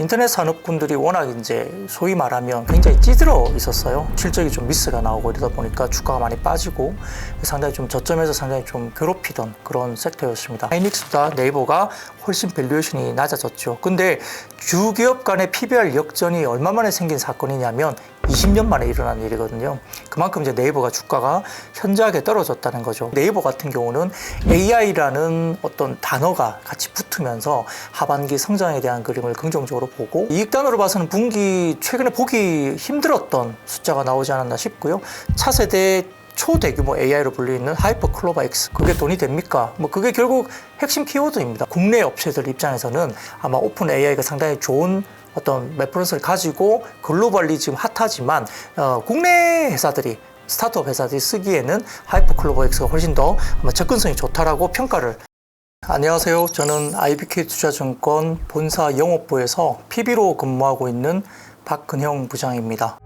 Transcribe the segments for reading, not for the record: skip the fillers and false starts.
인터넷 산업군들이 워낙 이제 소위 말하면 굉장히 찌들어 있었어요. 실적이 좀 미스가 나오고 이러다 보니까 주가가 많이 빠지고 상당히 좀 저점에서 상당히 좀 괴롭히던 그런 섹터였습니다. 하이닉스보다 네이버가 훨씬 밸류에이션이 낮아졌죠. 근데 주기업 간의 PBR 역전이 얼마 만에 생긴 사건이냐면 20년 만에 일어난 일이거든요. 그만큼 이제 네이버가 주가가 현저하게 떨어졌다는 거죠. 네이버 같은 경우는 AI라는 어떤 단어가 같이 붙으면서 하반기 성장에 대한 그림을 긍정적으로 보고 이익 단어로 봐서는 분기 최근에 보기 힘들었던 숫자가 나오지 않았나 싶고요. 차세대 초대규모 AI로 불리는 하이퍼 클로바 X, 그게 돈이 됩니까? 그게 결국 핵심 키워드입니다. 국내 업체들 입장에서는 아마 오픈 AI가 상당히 좋은 어떤 레퍼런스를 가지고 글로벌리 지금 핫하지만 국내 회사들이 스타트업 회사들이 쓰기에는 하이퍼 클로바 X가 훨씬 더 아마 접근성이 좋다라고 평가를. 안녕하세요. 저는 IBK 투자증권 본사 영업부에서 PB로 근무하고 있는 박근형 부장입니다.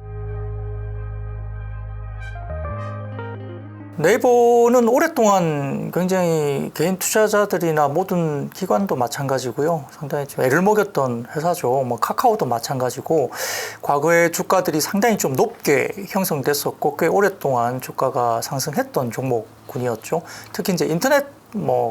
네이버는 오랫동안 굉장히 개인 투자자들이나 모든 기관도 마찬가지고요. 상당히 좀 애를 먹였던 회사죠. 카카오도 마찬가지고 과거에 주가들이 상당히 좀 높게 형성됐었고 꽤 오랫동안 주가가 상승했던 종목군이었죠. 특히 이제 인터넷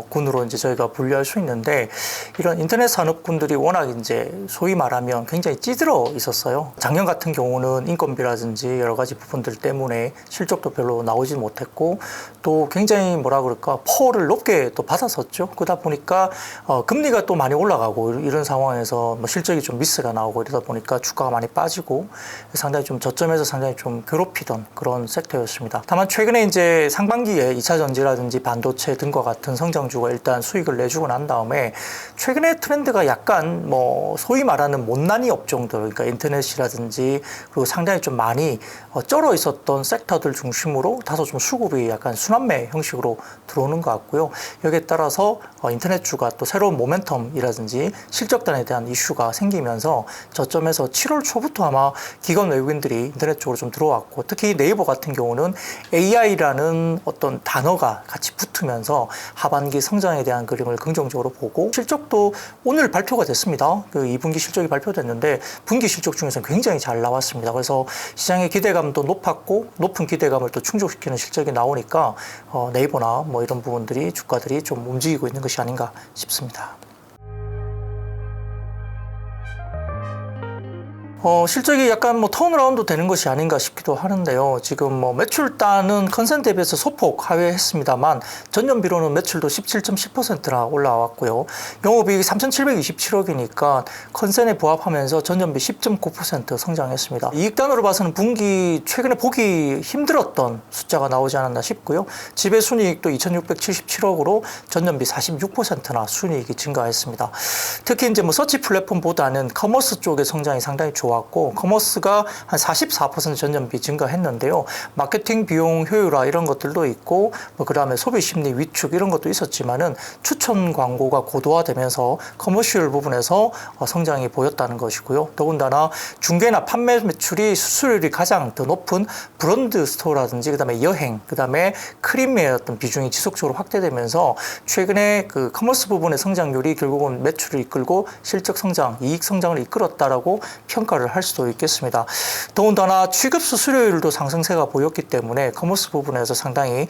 군으로 이제 저희가 분류할 수 있는데 이런 인터넷 산업군들이 워낙 이제 소위 말하면 굉장히 찌들어 있었어요. 작년 같은 경우는 인건비라든지 여러 가지 부분들 때문에 실적도 별로 나오지 못했고 또 굉장히 퍼를 높게 또 받았었죠. 그러다 보니까 금리가 또 많이 올라가고 이런 상황에서 실적이 좀 미스가 나오고 이러다 보니까 주가가 많이 빠지고 상당히 좀 저점에서 상당히 좀 괴롭히던 그런 섹터였습니다. 다만 최근에 이제 상반기에 2차 전지라든지 반도체 등과 같은 성장주가 일단 수익을 내주고 난 다음에 최근에 트렌드가 약간 소위 말하는 못난이 업종들, 그러니까 인터넷이라든지 그리고 상당히 좀 많이 쩔어 있었던 섹터들 중심으로 다소 좀 수급이 약간 순환매 형식으로 들어오는 것 같고요. 여기에 따라서 인터넷주가 또 새로운 모멘텀이라든지 실적단에 대한 이슈가 생기면서 저점에서 7월 초부터 아마 기관 외국인들이 인터넷 쪽으로 좀 들어왔고 특히 네이버 같은 경우는 AI라는 어떤 단어가 같이 붙으면서 하반기 성장에 대한 그림을 긍정적으로 보고 실적도 오늘 발표가 됐습니다. 그 2분기 실적이 발표됐는데 분기 실적 중에서는 굉장히 잘 나왔습니다. 그래서 시장의 기대감도 높았고 높은 기대감을 또 충족시키는 실적이 나오니까 네이버나 이런 부분들이 주가들이 좀 움직이고 있는 것이 아닌가 싶습니다. 실적이 약간 턴어라운드 되는 것이 아닌가 싶기도 하는데요. 지금 매출단은 컨센 대비해서 소폭 하회했습니다만 전년비로는 매출도 17.10%나 올라왔고요. 영업이익이 3,727억이니까 컨센에 부합하면서 전년비 10.9% 성장했습니다. 이익단으로 봐서는 분기 최근에 보기 힘들었던 숫자가 나오지 않았나 싶고요. 지배순이익도 2,677억으로 전년비 46%나 순이익이 증가했습니다. 특히 이제 서치 플랫폼보다는 커머스 쪽의 성장이 상당히 좋았고 커머스가 한 44% 전년비 증가했는데요. 마케팅 비용 효율화 이런 것들도 있고 그 다음에 소비 심리 위축 이런 것도 있었지만은 추천 광고가 고도화되면서 커머셜 부분에서 성장이 보였다는 것이고요. 더군다나 중개나 판매 매출이 수수료율이 가장 더 높은 브랜드 스토어라든지 그 다음에 여행 그 다음에 크림의 어떤 비중이 지속적으로 확대되면서 최근에 그 커머스 부분의 성장률이 결국은 매출을 이끌고 실적 성장, 이익 성장을 이끌었다라고 평가를 할 수도 있겠습니다. 더군다나 취급 수수료율도 상승세가 보였기 때문에 커머스 부분에서 상당히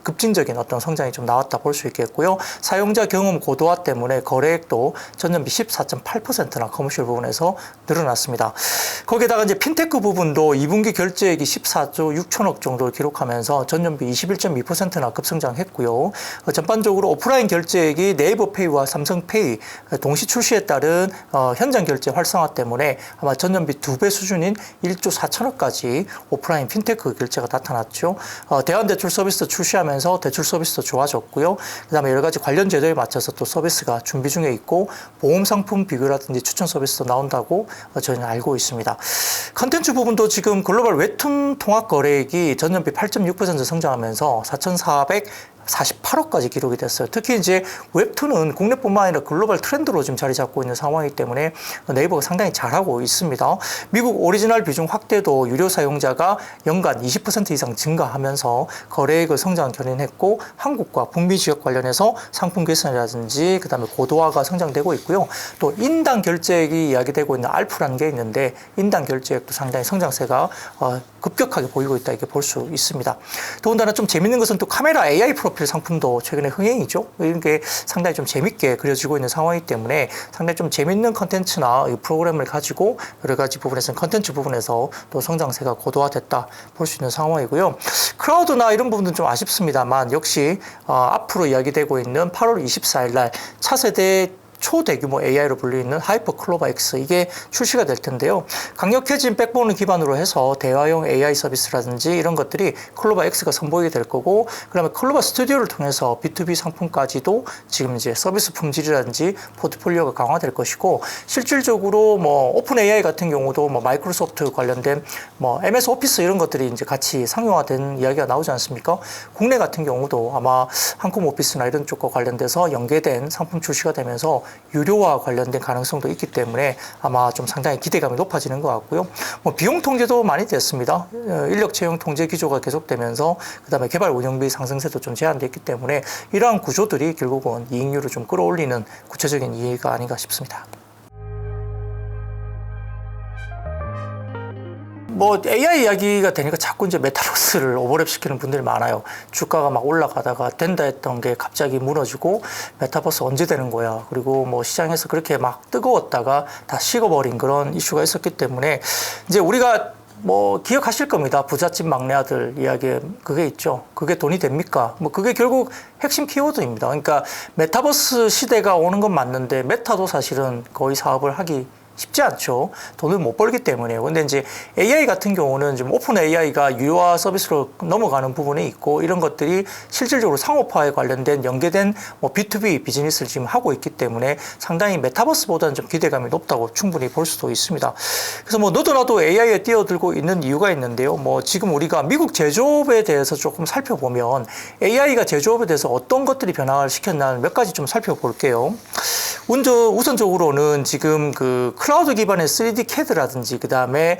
급진적인 어떤 성장이 좀 나왔다 볼 수 있겠고요. 사용자 경험 고도화 때문에 거래액도 전년비 14.8%나 커머셜 부분에서 늘어났습니다. 거기에다가 이제 핀테크 부분도 2분기 결제액이 14조 6천억 정도를 기록하면서 전년비 21.2%나 급성장했고요. 전반적으로 오프라인 결제액이 네이버페이와 삼성페이 동시 출시에 따른 현장 결제 활성화 때문에 아마 전년비 2배 수준인 1조 4천억까지 오프라인 핀테크 결제가 나타났죠. 대환대출 서비스 출시하면서 대출 서비스도 좋아졌고요. 그다음에 여러 가지 관련 제도에 맞춰서 또 서비스가 준비 중에 있고 보험 상품 비교라든지 추천 서비스도 나온다고 저희는 알고 있습니다. 컨텐츠 부분도 지금 글로벌 웹툰 통합 거래액이 전년비 8.6% 성장하면서 48억까지 기록이 됐어요. 특히 이제 웹툰은 국내뿐만 아니라 글로벌 트렌드로 지금 자리 잡고 있는 상황이기 때문에 네이버가 상당히 잘하고 있습니다. 미국 오리지널 비중 확대도 유료 사용자가 연간 20% 이상 증가하면서 거래액의 성장 견인했고 한국과 북미 지역 관련해서 상품 개선이라든지 그다음에 고도화가 성장되고 있고요. 또 인당 결제액이 이야기되고 있는 알프라는 게 있는데 인당 결제액도 상당히 성장세가 급격하게 보이고 있다 이렇게 볼 수 있습니다. 더군다나 좀 재밌는 것은 또 카메라 AI 프로필 상품도 최근에 흥행이죠. 이런 게 상당히 좀 재밌게 그려지고 있는 상황이기 때문에 상당히 좀 재밌는 컨텐츠나 이 프로그램을 가지고 여러 가지 부분에서는 컨텐츠 부분에서 또 성장세가 고도화됐다 볼 수 있는 상황이고요. 크라우드나 이런 부분은 좀 아쉽습니다만 역시 앞으로 이야기되고 있는 8월 24일 날 차세대 초대규모 AI로 불리는 하이퍼 클로바 X 이게 출시가 될 텐데요. 강력해진 백본을 기반으로 해서 대화용 AI 서비스라든지 이런 것들이 클로바 X가 선보이게 될 거고 그다음에 클로바 스튜디오를 통해서 B2B 상품까지도 지금 이제 서비스 품질이라든지 포트폴리오가 강화될 것이고 실질적으로 뭐 오픈 AI 같은 경우도 뭐 마이크로소프트 관련된 뭐 MS 오피스 이런 것들이 이제 같이 상용화된 이야기가 나오지 않습니까? 국내 같은 경우도 아마 한컴 오피스나 이런 쪽과 관련돼서 연계된 상품 출시가 되면서 유료화 관련된 가능성도 있기 때문에 아마 좀 상당히 기대감이 높아지는 것 같고요. 뭐 비용 통제도 많이 됐습니다. 인력 채용 통제 기조가 계속되면서 그다음에 개발 운영비 상승세도 좀 제한되어 있기 때문에 이러한 구조들이 결국은 이익률을 좀 끌어올리는 구체적인 이해가 아닌가 싶습니다. 뭐 AI 이야기가 되니까 자꾸 이제 메타버스를 오버랩 시키는 분들이 많아요. 주가가 막 올라가다가 된다 했던 게 갑자기 무너지고 메타버스 언제 되는 거야. 그리고 뭐 시장에서 그렇게 막 뜨거웠다가 다 식어버린 그런 이슈가 있었기 때문에 이제 우리가 뭐 기억하실 겁니다. 부잣집 막내 아들 이야기 그게 있죠. 그게 돈이 됩니까? 뭐 그게 결국 핵심 키워드입니다. 그러니까 메타버스 시대가 오는 건 맞는데 메타도 사실은 거의 사업을 하기 쉽지 않죠. 돈을 못 벌기 때문에요. 근데 이제 AI 같은 경우는 좀 오픈 AI가 유료화 서비스로 넘어가는 부분이 있고 이런 것들이 실질적으로 상업화에 관련된 연계된 뭐 B2B 비즈니스를 지금 하고 있기 때문에 상당히 메타버스보다는 좀 기대감이 높다고 충분히 볼 수도 있습니다. 그래서 뭐 너도 나도 AI에 뛰어들고 있는 이유가 있는데요. 뭐 지금 우리가 미국 제조업에 대해서 조금 살펴보면 AI가 제조업에 대해서 어떤 것들이 변화를 시켰나 몇 가지 좀 살펴볼게요. 우선적으로는 지금 그 클라우드 기반의 3D CAD라든지 그다음에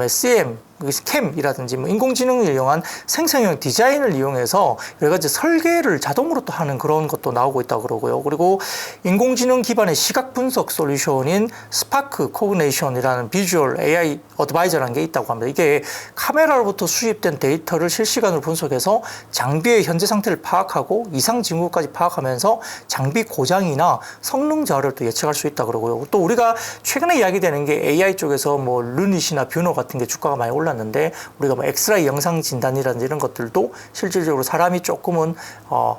CM, CAM이라든지 뭐 인공지능을 이용한 생성형 디자인을 이용해서 여러 가지 설계를 자동으로 또 하는 그런 것도 나오고 있다고 그러고요. 그리고 인공지능 기반의 시각 분석 솔루션인 스파크 코그네이션이라는 비주얼 AI 어드바이저라는 게 있다고 합니다. 이게 카메라로부터 수집된 데이터를 실시간으로 분석해서 장비의 현재 상태를 파악하고 이상 징후까지 파악하면서 장비 고장이나 성능 저하를 또 예측할 수 있다 그러고요. 또 우리가 최근에 이야기되는 게 AI 쪽에서 뭐 루닛이나 뷰노 같은 게 주가가 많이 올랐는데 우리가 뭐 엑스라이 영상 진단이라든지 이런 것들도 실질적으로 사람이 조금은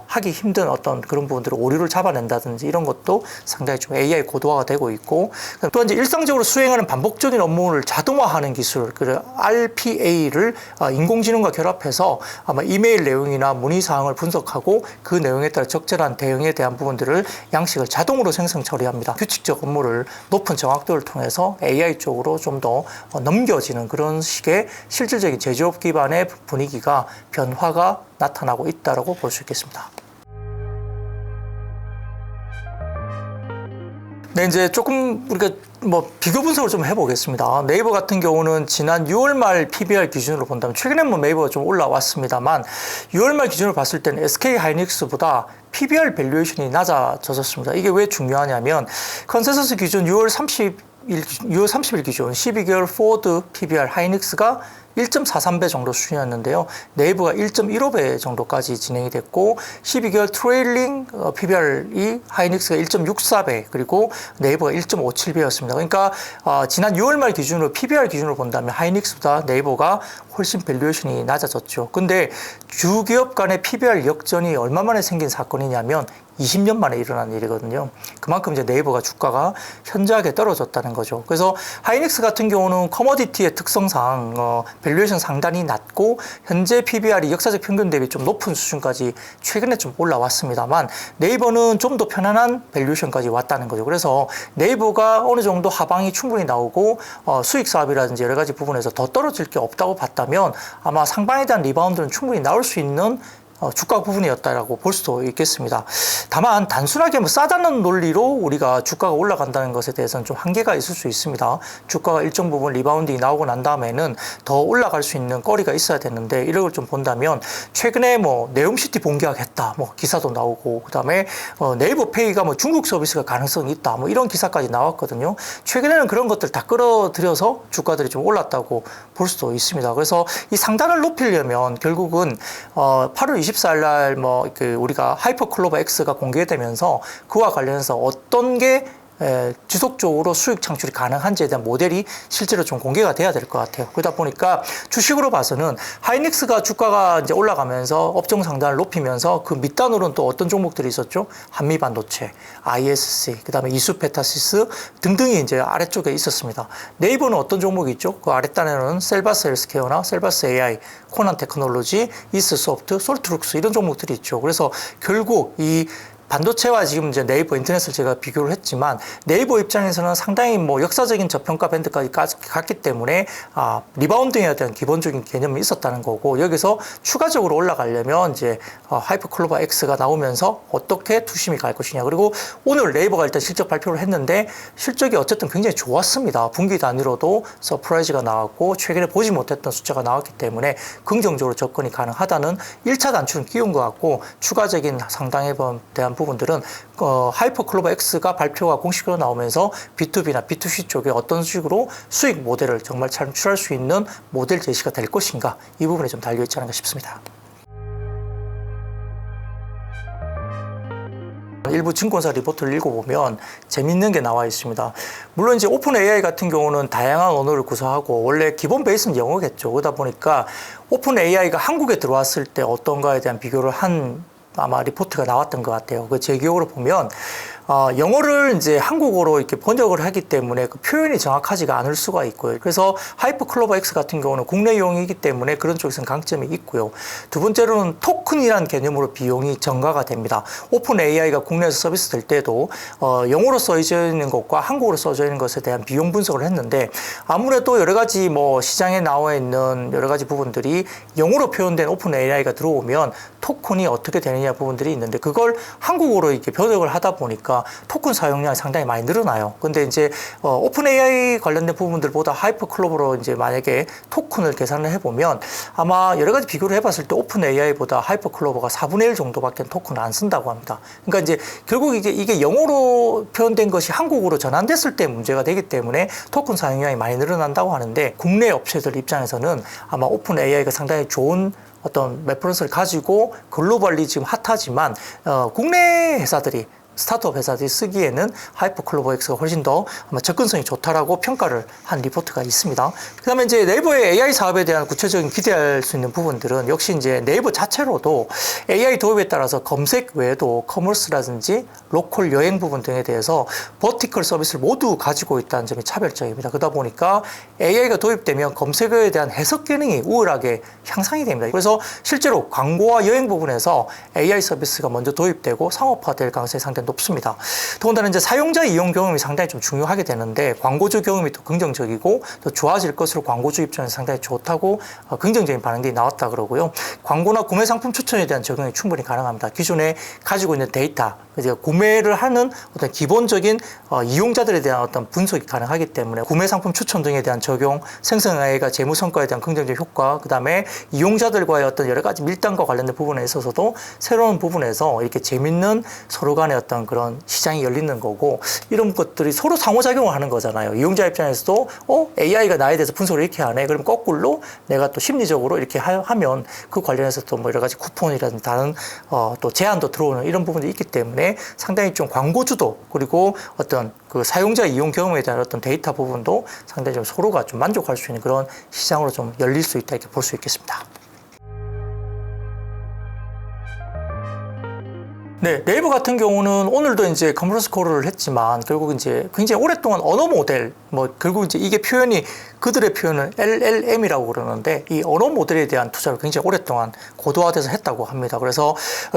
하기 힘든 어떤 그런 부분들을 오류를 잡아낸다든지 이런 것도 상당히 좀 AI 고도화가 되고 있고 또 이제 일상적으로 수행하는 반복적인 업무를 자동화하는 기술, 그 RPA를 인공지능과 결합해서 아마 이메일 내용이나 문의 사항을 분석하고 그 내용에 따라 적절한 대응에 대한 부분들을 양식을 자동으로 생성 처리합니다. 규칙적 업무를 높은 정확도를 통해서 AI 쪽으로 좀 더 넘겨지는 그런 식의 실질적인 제조업 기반의 분위기가 변화가 나타나고 있다고 볼 수 있겠습니다. 네, 이제 조금 우리가 뭐 비교 분석을 좀 해보겠습니다. 네이버 같은 경우는 지난 6월 말 PBR 기준으로 본다면 최근에 뭐 네이버가 좀 올라왔습니다만 6월 말 기준으로 봤을 때는 SK 하이닉스보다 PBR 밸류에이션이 낮아졌습니다. 이게 왜 중요하냐면 컨센서스 기준 6월 30일 기준 12개월 포워드 PBR 하이닉스가 1.43배 정도 수준이었는데요. 네이버가 1.15배 정도까지 진행이 됐고 12개월 트레일링 PBR이 하이닉스가 1.64배 그리고 네이버가 1.57배였습니다. 그러니까 지난 6월 말 기준으로 PBR 기준으로 본다면 하이닉스보다 네이버가 훨씬 밸류에이션이 낮아졌죠. 근데 주기업 간의 PBR 역전이 얼마 만에 생긴 사건이냐면 20년 만에 일어난 일이거든요. 그만큼 이제 네이버가 주가가 현저하게 떨어졌다는 거죠. 그래서 하이닉스 같은 경우는 커머디티의 특성상 밸류에이션 상단이 낮고 현재 PBR이 역사적 평균 대비 좀 높은 수준까지 최근에 좀 올라왔습니다만 네이버는 좀 더 편안한 밸류에이션까지 왔다는 거죠. 그래서 네이버가 어느 정도 하방이 충분히 나오고 수익 사업이라든지 여러 가지 부분에서 더 떨어질 게 없다고 봤다면 아마 상방에 대한 리바운드는 충분히 나올 수 있는 주가 부분이었다라고 볼 수도 있겠습니다. 다만 단순하게 뭐 싸다는 논리로 우리가 주가가 올라간다는 것에 대해서는 좀 한계가 있을 수 있습니다. 주가가 일정 부분 리바운딩이 나오고 난 다음에는 더 올라갈 수 있는 거리가 있어야 되는데 이런 걸 좀 본다면 최근에 뭐 네옴시티 본계약했다 뭐 기사도 나오고 그다음에 네이버 페이가 뭐 중국 서비스가 가능성이 있다 뭐 이런 기사까지 나왔거든요. 최근에는 그런 것들 다 끌어들여서 주가들이 좀 올랐다고 볼 수도 있습니다. 그래서 이 상단을 높이려면 결국은 8월 24일 날 뭐 그 우리가 하이퍼클로버 X가 공개되면서 그와 관련해서 어떤 게 지속적으로 수익 창출이 가능한지에 대한 모델이 실제로 좀 공개가 돼야 될 것 같아요. 그러다 보니까 주식으로 봐서는 하이닉스가 주가가 이제 올라가면서 업종 상단을 높이면서 그 밑단으로는 또 어떤 종목들이 있었죠? 한미반도체, ISC, 그다음에 이수페타시스 등등이 이제 아래쪽에 있었습니다. 네이버는 어떤 종목이 있죠? 그 아랫단에는 셀바스 헬스케어나 셀바스 AI, 코난 테크놀로지, 이스소프트, 솔트룩스 이런 종목들이 있죠. 그래서 결국 이 반도체와 지금 이제 네이버 인터넷을 제가 비교를 했지만 네이버 입장에서는 상당히 뭐 역사적인 저평가 밴드까지 갔기 때문에 리바운딩에 대한 기본적인 개념이 있었다는 거고 여기서 추가적으로 올라가려면 이제 하이퍼클로버 X가 나오면서 어떻게 투심이 갈 것이냐 그리고 오늘 네이버가 일단 실적 발표를 했는데 실적이 어쨌든 굉장히 좋았습니다. 분기 단위로도 서프라이즈가 나왔고 최근에 보지 못했던 숫자가 나왔기 때문에 긍정적으로 접근이 가능하다는 1차 단추는 끼운 것 같고 추가적인 상당에 대한 부분들은 하이퍼클로버 X가 발표가 공식으로 나오면서 B2B나 B2C 쪽에 어떤 식으로 수익 모델을 정말 창출할 수 있는 모델 제시가 될 것인가 이 부분에 좀 달려있지 않은가 싶습니다. 일부 증권사 리포트를 읽어보면 재밌는 게 나와 있습니다. 물론 이제 오픈 AI 같은 경우는 다양한 언어를 구사하고 원래 기본 베이스는 영어겠죠. 그러다 보니까 오픈 AI가 한국에 들어왔을 때 어떤가에 대한 비교를 한 아마 리포트가 나왔던 것 같아요. 제 기억으로 보면 영어를 이제 한국어로 이렇게 번역을 하기 때문에 그 표현이 정확하지가 않을 수가 있고요. 그래서 하이퍼클로버 X 같은 경우는 국내용이기 때문에 그런 쪽에서는 강점이 있고요. 두 번째로는 토큰이라는 개념으로 비용이 전가가 됩니다. 오픈 AI가 국내에서 서비스 될 때도 영어로 써져 있는 것과 한국어로 써져 있는 것에 대한 비용 분석을 했는데 아무래도 여러 가지 뭐 시장에 나와 있는 여러 가지 부분들이 영어로 표현된 오픈 AI가 들어오면 토큰이 어떻게 되느냐 부분들이 있는데 그걸 한국어로 이렇게 번역을 하다 보니까 토큰 사용량이 상당히 많이 늘어나요. 근데 이제 오픈 AI 관련된 부분들보다 하이퍼클로버로 이제 만약에 토큰을 계산을 해보면 아마 여러 가지 비교를 해봤을 때 오픈 AI보다 하이퍼클로버가 4분의 1 정도밖에 토큰을 안 쓴다고 합니다. 그러니까 이제 결국 이게 영어로 표현된 것이 한국어로 전환됐을 때 문제가 되기 때문에 토큰 사용량이 많이 늘어난다고 하는데 국내 업체들 입장에서는 아마 오픈 AI가 상당히 좋은 어떤 레퍼런스를 가지고 글로벌리 지금 핫하지만 국내 회사들이 스타트업 회사들이 쓰기에는 하이퍼클로버 X가 훨씬 더 아마 접근성이 좋다라고 평가를 한 리포트가 있습니다. 그 다음에 이제 네이버의 AI 사업에 대한 구체적인 기대할 수 있는 부분들은 역시 이제 네이버 자체로도 AI 도입에 따라서 검색 외에도 커머스라든지 로컬 여행 부분 등에 대해서 버티컬 서비스를 모두 가지고 있다는 점이 차별적입니다. 그러다 보니까 AI가 도입되면 검색어에 대한 해석 기능이 우월하게 향상이 됩니다. 그래서 실제로 광고와 여행 부분에서 AI 서비스가 먼저 도입되고 상업화될 가능성이 상당히 높습니다. 더군다나 이제 사용자 이용 경험이 상당히 좀 중요하게 되는데 광고주 경험이 또 긍정적이고 또 좋아질 것으로 광고주 입장에서 상당히 좋다고 긍정적인 반응들이 나왔다 그러고요. 광고나 구매 상품 추천에 대한 적용이 충분히 가능합니다. 기존에 가지고 있는 데이터, 이제 구매를 하는 어떤 기본적인 이용자들에 대한 어떤 분석이 가능하기 때문에 구매 상품 추천 등에 대한 적용, 생성 AI가 재무 성과에 대한 긍정적 효과, 그 다음에 이용자들과의 어떤 여러 가지 밀당과 관련된 부분에 있어서도 새로운 부분에서 이렇게 재밌는 서로 간의 어떤 그런 시장이 열리는 거고 이런 것들이 서로 상호작용을 하는 거잖아요. 이용자 입장에서도 AI가 나에 대해서 분석을 이렇게 하네. 그럼 거꾸로 내가 또 심리적으로 이렇게 하면 그 관련해서 또 뭐 여러 가지 쿠폰이라든지 다른 또 제한도 들어오는 이런 부분이 있기 때문에 상당히 좀 광고주도 그리고 어떤 그 사용자 이용 경험에 대한 어떤 데이터 부분도 상당히 좀 서로가 좀 만족할 수 있는 그런 시장으로 좀 열릴 수 있다 이렇게 볼 수 있겠습니다. 네, 네이버 같은 경우는 오늘도 이제 컨퍼런스 콜을 했지만 결국 이제 굉장히 오랫동안 언어 모델, 결국 이제 이게 표현이 그들의 표현은 LLM이라고 그러는데 이 언어 모델에 대한 투자를 굉장히 오랫동안 고도화돼서 했다고 합니다. 그래서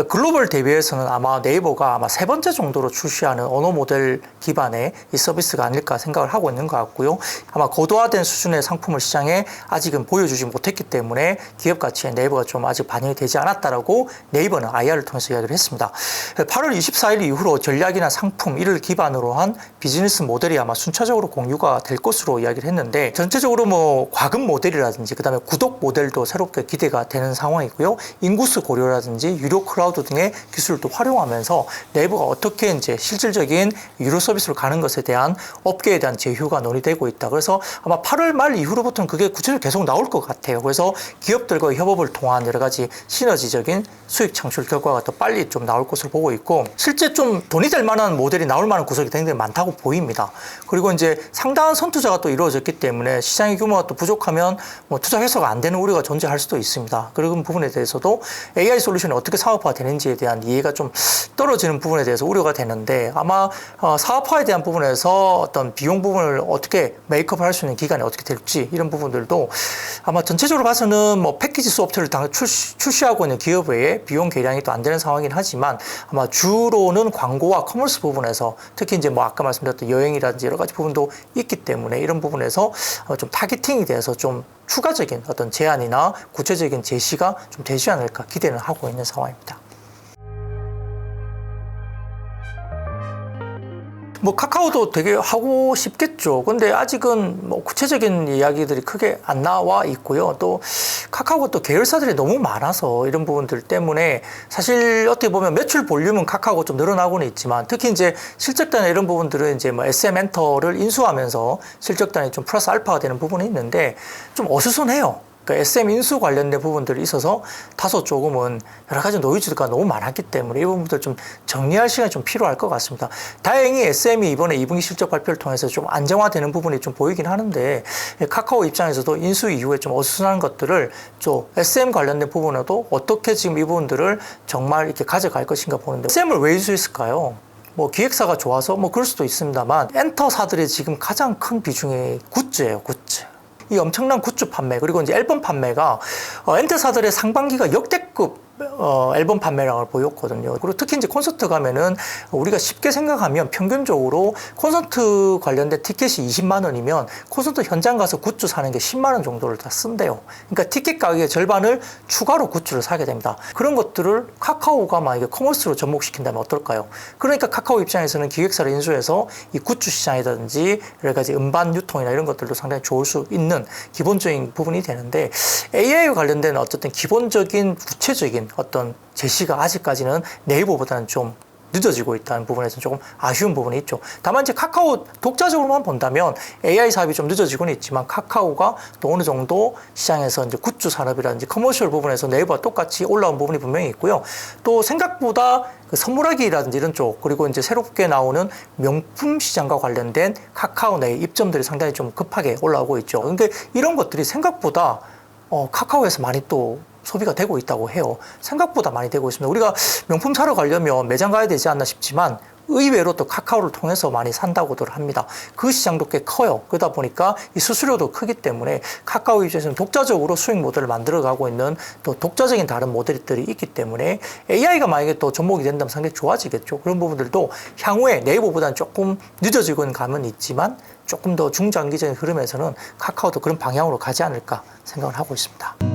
글로벌 대비해서는 아마 네이버가 아마 세 번째 정도로 출시하는 언어 모델 기반의 이 서비스가 아닐까 생각을 하고 있는 것 같고요. 아마 고도화된 수준의 상품을 시장에 아직은 보여주지 못했기 때문에 기업 가치에 네이버가 좀 아직 반영이 되지 않았다라고 네이버는 IR을 통해서 이야기를 했습니다. 8월 24일 이후로 전략이나 상품 이를 기반으로 한 비즈니스 모델이 아마 순차적으로 공유가 될 것으로 이야기를 했는데 전체적으로 과금 모델이라든지 그다음에 구독 모델도 새롭게 기대가 되는 상황이고요. 인구수 고려라든지 유료 클라우드 등의 기술도 활용하면서 네이버가 어떻게 이제 실질적인 유료 서비스로 가는 것에 대한 업계에 대한 제휴가 논의되고 있다. 그래서 아마 8월 말 이후로부터는 그게 구체적으로 계속 나올 것 같아요. 그래서 기업들과의 협업을 통한 여러 가지 시너지적인 수익 창출 결과가 더 빨리 좀 나올 것으로 보고 있고 실제 좀 돈이 될 만한 모델이 나올 만한 구석이 굉장히 많다고 보입니다. 그리고 이제 상당한 선투자가 또 이루어졌기 때문에 시장의 규모가 또 부족하면 투자 회수가 안 되는 우려가 존재할 수도 있습니다. 그런 부분에 대해서도 AI 솔루션이 어떻게 사업화가 되는지에 대한 이해가 좀 떨어지는 부분에 대해서 우려가 되는데 아마 사업화에 대한 부분에서 어떤 비용 부분을 어떻게 메이크업을 할 수 있는 기간이 어떻게 될지 이런 부분들도 아마 전체적으로 봐서는 패키지 소프트웨어를 출시하고 있는 기업 외에 비용 계량이 또 안 되는 상황이긴 하지만 아마 주로는 광고와 커머스 부분에서 특히 이제 아까 말씀드렸던 여행이라든지 여러 가지 부분도 있기 때문에 이런 부분에서 좀 타겟팅이 돼서 좀 추가적인 어떤 제안이나 구체적인 제시가 좀 되지 않을까 기대는 하고 있는 상황입니다. 카카오도 되게 하고 싶겠죠. 근데 아직은 구체적인 이야기들이 크게 안 나와 있고요. 또 카카오가 또 계열사들이 너무 많아서 이런 부분들 때문에 사실 어떻게 보면 매출 볼륨은 카카오가 좀 늘어나고는 있지만 특히 이제 실적단의 이런 부분들은 이제 SM 엔터를 인수하면서 실적단이 좀 플러스 알파가 되는 부분이 있는데 좀 어수선해요. 그러니까 SM 인수 관련된 부분들이 있어서 다소 조금은 여러 가지 노이즈가 너무 많았기 때문에 이 부분들 좀 정리할 시간이 좀 필요할 것 같습니다. 다행히 SM이 이번에 2분기 실적 발표를 통해서 좀 안정화되는 부분이 좀 보이긴 하는데 카카오 입장에서도 인수 이후에 좀 어수선한 것들을 좀 SM 관련된 부분에도 어떻게 지금 이 부분들을 정말 이렇게 가져갈 것인가 보는데 SM을 왜 인수했을까요? 기획사가 좋아서 그럴 수도 있습니다만 엔터사들의 지금 가장 큰 비중이 굿즈예요, 굿즈. 이 엄청난 굿즈 판매 그리고 이제 앨범 판매가 엔터사들의 상반기가 역대급 앨범 판매량을 보였거든요. 그리고 특히 이제 콘서트 가면은 우리가 쉽게 생각하면 평균적으로 콘서트 관련된 티켓이 20만 원이면 콘서트 현장 가서 굿즈 사는 게 10만 원 정도를 다 쓴대요. 그러니까 티켓 가격의 절반을 추가로 굿즈를 사게 됩니다. 그런 것들을 카카오가 만약에 커머스로 접목시킨다면 어떨까요? 그러니까 카카오 입장에서는 기획사를 인수해서 이 굿즈 시장이라든지 여러 가지 음반 유통이나 이런 것들도 상당히 좋을 수 있는 기본적인 부분이 되는데 AI와 관련된 어쨌든 기본적인 구체적인 어떤 제시가 아직까지는 네이버보다는 좀 늦어지고 있다는 부분에서 조금 아쉬운 부분이 있죠. 다만 이제 카카오 독자적으로만 본다면 AI 사업이 좀 늦어지고는 있지만 카카오가 또 어느 정도 시장에서 이제 굿즈 산업이라든지 커머셜 부분에서 네이버와 똑같이 올라온 부분이 분명히 있고요. 또 생각보다 그 선물하기라든지 이런 쪽 그리고 이제 새롭게 나오는 명품 시장과 관련된 카카오 내 입점들이 상당히 좀 급하게 올라오고 있죠. 근데 이런 것들이 생각보다 카카오에서 많이 또 소비가 되고 있다고 해요. 생각보다 많이 되고 있습니다. 우리가 명품 사러 가려면 매장 가야 되지 않나 싶지만 의외로 또 카카오를 통해서 많이 산다고들 합니다. 그 시장도 꽤 커요. 그러다 보니까 이 수수료도 크기 때문에 카카오 입장에서는 독자적으로 수익 모델을 만들어가고 있는 또 독자적인 다른 모델들이 있기 때문에 AI가 만약에 또 접목이 된다면 상당히 좋아지겠죠. 그런 부분들도 향후에 네이버보다는 조금 늦어지고는 감은 있지만 조금 더 중장기적인 흐름에서는 카카오도 그런 방향으로 가지 않을까 생각을 하고 있습니다.